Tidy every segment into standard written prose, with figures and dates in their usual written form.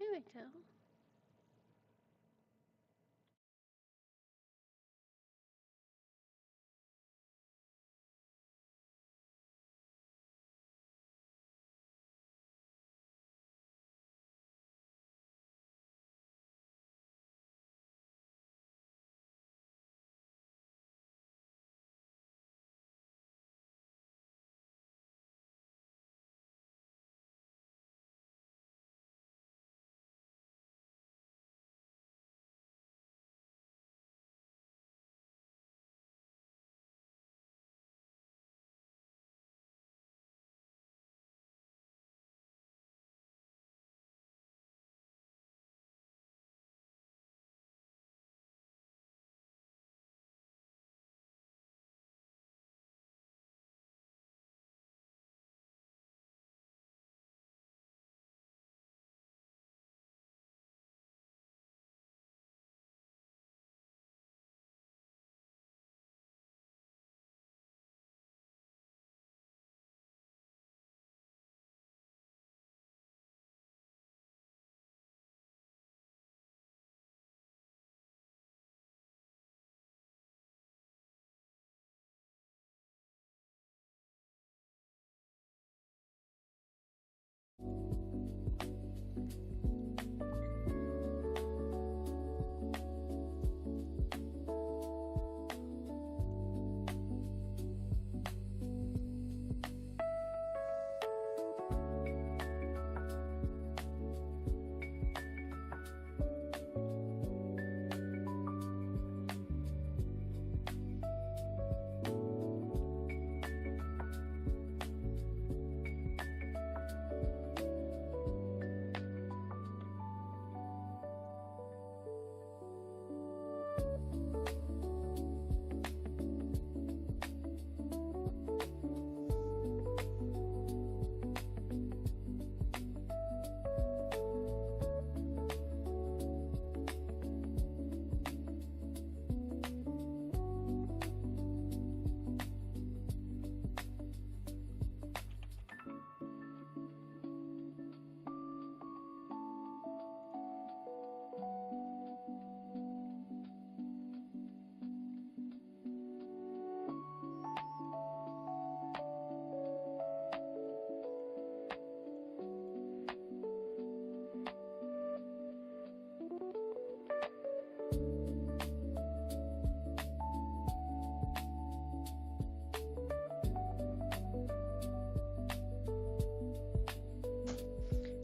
There we go.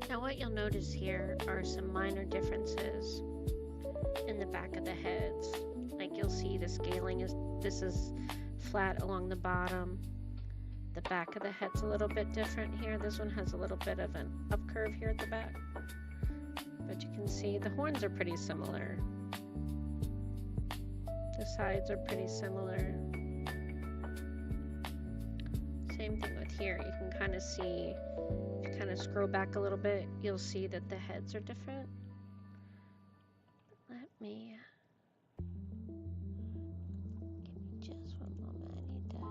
Now what you'll notice here are some minor differences in the back of the heads. Like you'll see the scaling this is flat along the bottom. The back of the head's a little bit different here. This one has a little bit of an up curve here at the back. But you can see the horns are pretty similar. The sides are pretty similar. Same thing with here. You can kind of see, if you kind of scroll back a little bit, you'll see that the heads are different. Let me, give me just one moment. I need to get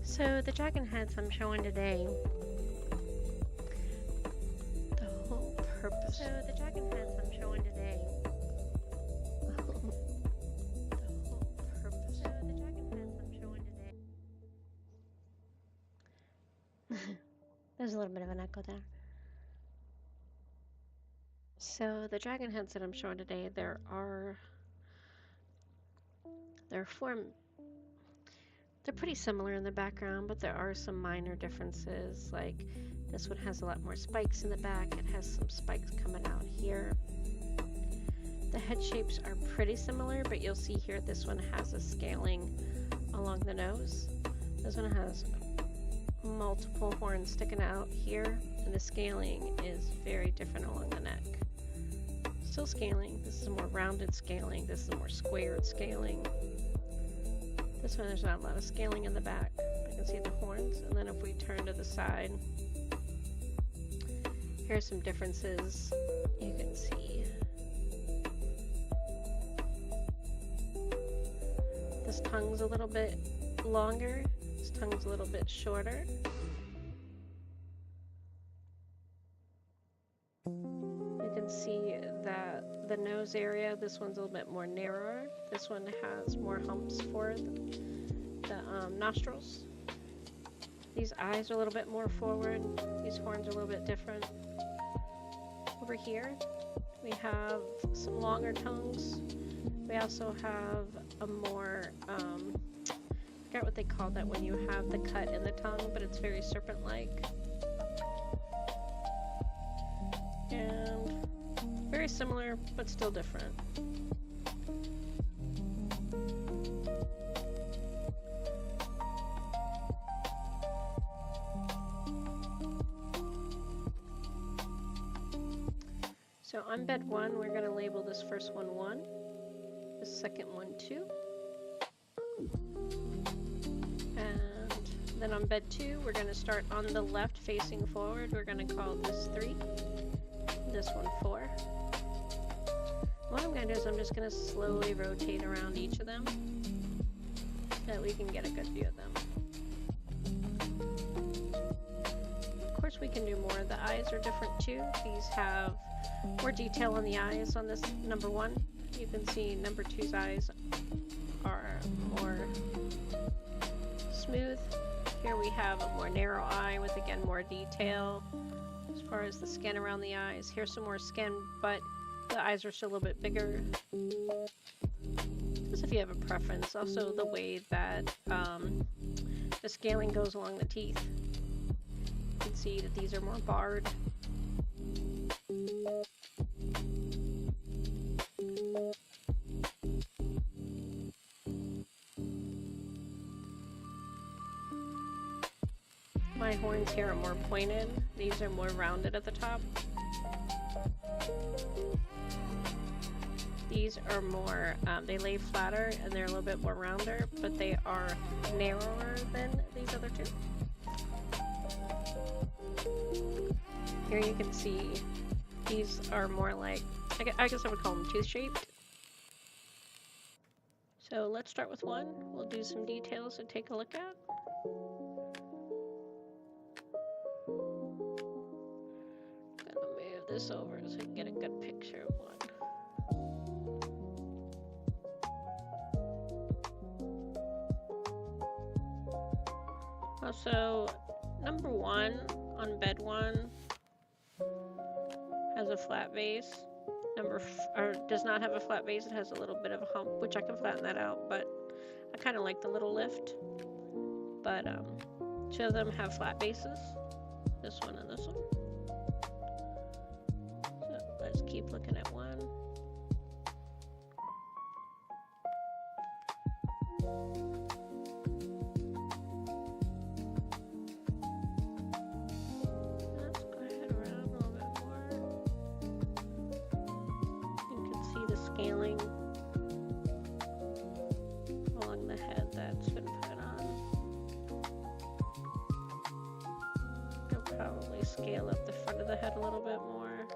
So the dragon heads I'm showing today, the whole purpose. So the dragon heads I'm showing today, the whole purpose. So the dragon heads I'm showing today. There's a little bit of an echo there. So the dragon heads that I'm showing today, they're pretty similar in the background, but there are some minor differences. Like this one has a lot more spikes in the back. It has some spikes coming out here. The head shapes are pretty similar, but you'll see here this one has a scaling along the nose. This one has multiple horns sticking out here, and the scaling is very different along the neck. Still scaling. This is a more rounded scaling. This is a more squared scaling. This one, there's not a lot of scaling in the back. You can see the horns. And then if we turn to the side, here's some differences you can see. This tongue's a little bit longer. This tongue's a little bit shorter. You can see that the nose area, this one's a little bit more narrower. This one has more humps for the nostrils. These eyes are a little bit more forward. These horns are a little bit different. Over here, we have some longer tongues. We also have a more, I forgot what they call that when you have the cut in the tongue, but it's very serpent-like. And very similar, but still different. So on bed 1, we're going to label this first one 1, the second one 2, and then on bed 2, we're going to start on the left facing forward. We're going to call this 3, this one 4. What I'm going to do is I'm just going to slowly rotate around each of them so that we can get a good view of them. Of course, we can do more. The eyes are different too. These have more detail on the eyes on this number 1. You can see number 2's eyes are more smooth. Here we have a more narrow eye with, again, more detail as far as the skin around the eyes. Here's some more skin, but the eyes are still a little bit bigger. Just if you have a preference. Also the way that the scaling goes along the teeth. You can see that these are more barred. My horns here are more pointed. These are more rounded at the top. These are more, they lay flatter and they're a little bit more rounder, but they are narrower than these other two. Here you can see these are more like, I guess I would call them tooth-shaped. So let's start with 1. We'll do some details to take a look at. I'm gonna move this over so I can get a good picture of 1. Also, number 1 on bed 1 has a flat base. Does not have a flat base. It has a little bit of a hump, which I can flatten that out, but I kind of like the little lift. But 2 of them have flat bases. This one and this one. So let's keep looking at 1. Scaling along the head that's been put on. I'll probably scale up the front of the head a little bit more.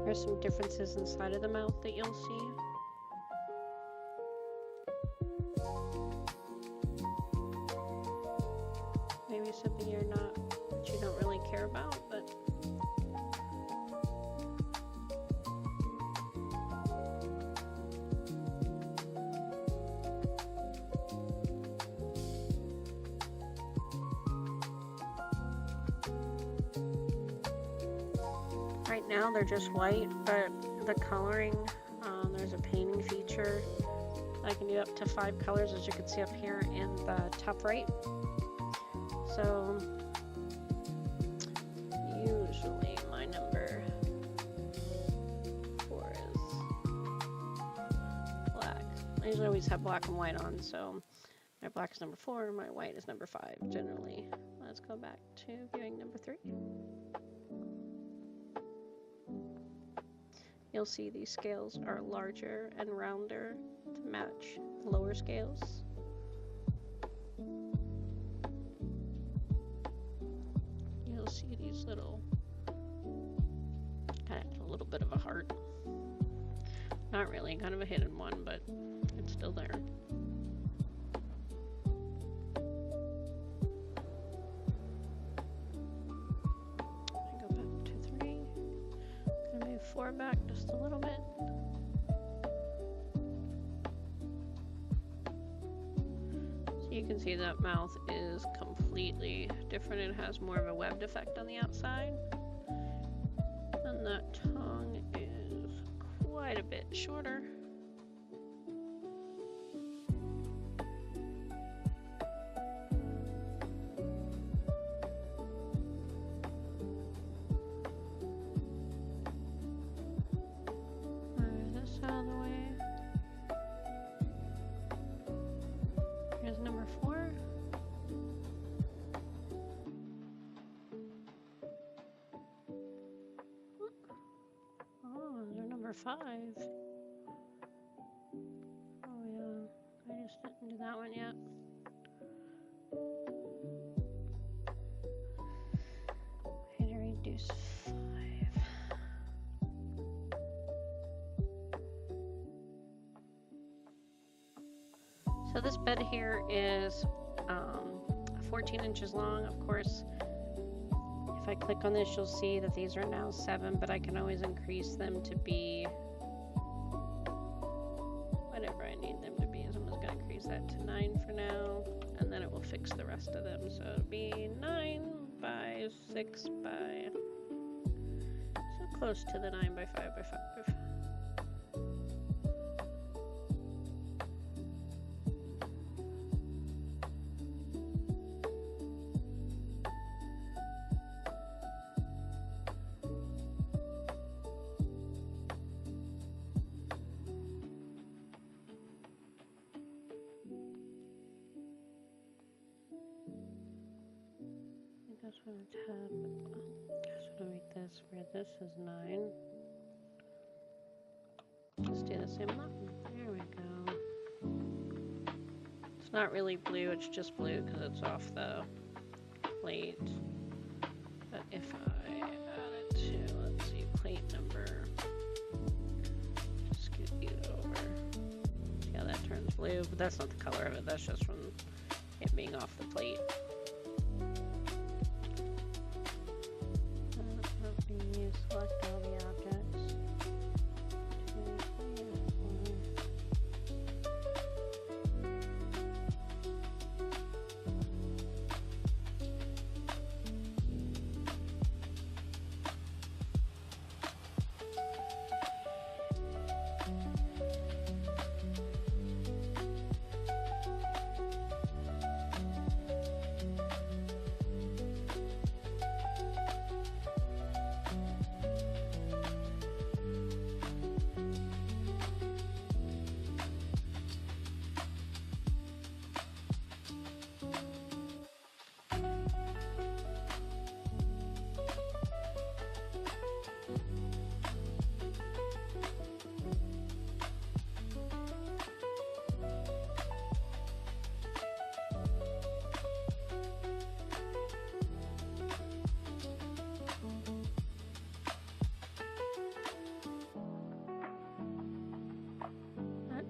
There's some differences inside of the mouth that you'll see. Maybe maybe something that you don't really care about, but right now they're just white, but the coloring, there's a painting feature. I can do up to 5 colors, as you can see up here in the top right. So usually my number 4 is black. I usually always have black and white on, so my black is number 4, my white is number 5 generally. Let's go back to viewing number 3. You'll see these scales are larger and rounder to match the lower scales. You'll see these little, kind of a little bit of a heart. Not really, kind of a hidden one, but it's still there. Go back to 3. Gonna move 4 back just a little bit. So you can see that mouth is completely different. It has more of a webbed effect on the outside. And that tongue is quite a bit shorter. Number 5. Oh yeah, I just didn't do that one yet. Okay, to reduce 5. So this bed here is 14 inches long. Of course, if I click on this, you'll see that these are now 7, but I can always increase them to be whatever I need them to be. So I'm just going to increase that to 9 for now, and then it will fix the rest of them. So it'll be 9 by 6 by, so close to the 9 by 5 by 5. Just want to tab. Just want to make this where this is 9. Let's do the same one. There we go. It's not really blue, it's just blue because it's off the plate. But if I add it to, let's see, plate number, scoot you over. See how that turns blue? But that's not the color of it, that's just from it being off the plate. Select all the objects.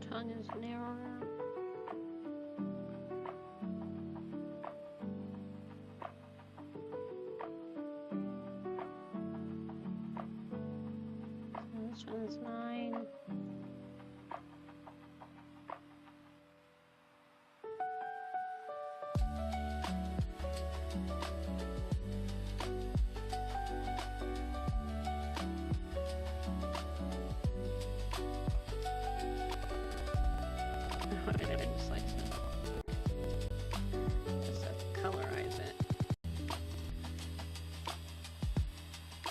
Tongue is narrower. This one's 9.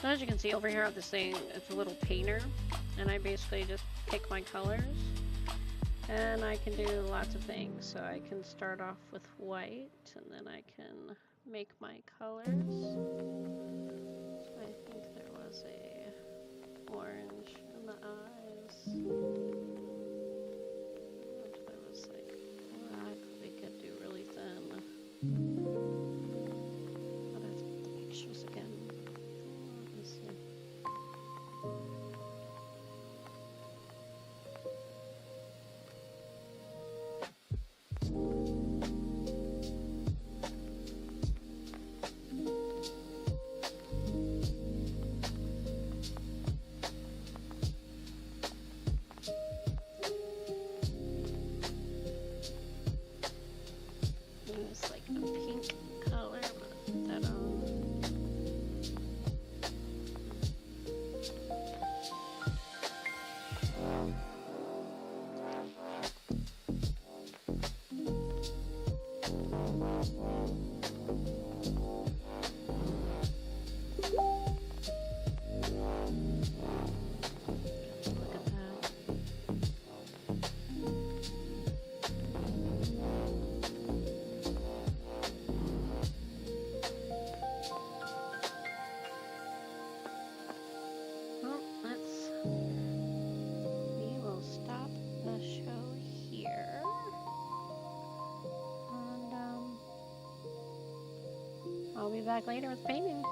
So as you can see over here on this thing, it's a little painter, and I basically just pick my colors, and I can do lots of things. So I can start off with white, and then I can make my colors. So I think there was a orange in the eyes. There was like, we could do really thin. But I have the pictures again. Let's see. It's like a pink color, but put that on. Look at that. Well, we will stop the show here. And I'll be back later with painting.